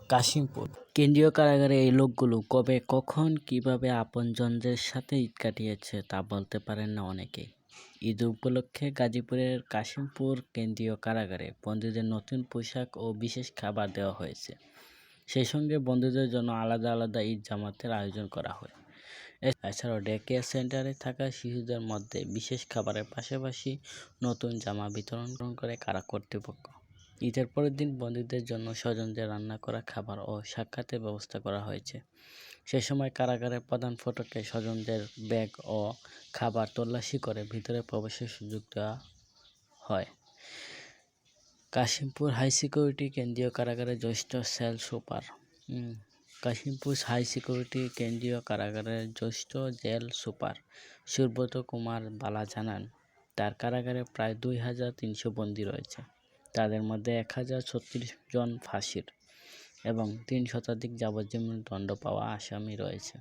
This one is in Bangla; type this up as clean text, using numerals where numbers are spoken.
কাশিমপুর কেন্দ্রীয় কারাগারে এই লোকগুলো কবে, কখন, কিভাবে আপনজনদের সাথে ঈদ কাটিয়েছে তা বলতে পারেন না অনেকেই। ঈদ উপলক্ষে গাজীপুরের কাশিমপুর কেন্দ্রীয় কারাগারে বন্দীদের নতুন পোশাক ও বিশেষ খাবার দেওয়া হয়েছে। সেই সঙ্গে বন্দীদের জন্য আলাদা আলাদা ঈদ জামাতের আয়োজন করা হয়। এছাড়াও ডে কেয়ার সেন্টারে থাকা শিশুদের মধ্যে বিশেষ খাবারের পাশাপাশি নতুন জামা বিতরণ করে কারা কর্তৃপক্ষ। ঈদের পরের দিন বন্দীদের জন্য স্বজনদের রান্না করা খাবার ও সাক্ষাতের ব্যবস্থা করা হয়েছে। সে সময় কারাগারের প্রধান ফটকে স্বজনদের ব্যাগ ও খাবার তল্লাশি করে ভিতরে প্রবেশের সুযোগ দেওয়া হয়। কাশিমপুর হাই সিকিউরিটি কেন্দ্রীয় কারাগারের জ্যেষ্ঠ cell super Kashimpur high security কেন্দ্রীয় কারাগারের জ্যেষ্ঠ জেল সুপার সুব্রত কুমার বালা জানান, তার কারাগারে প্রায় 2300 বন্দী রয়েছে। তাদের মধ্যে 1036 জন ফাঁসির এবং 3 শতাধিক যাবজ্জীবন দণ্ড পাওয়া আসামি রয়েছে।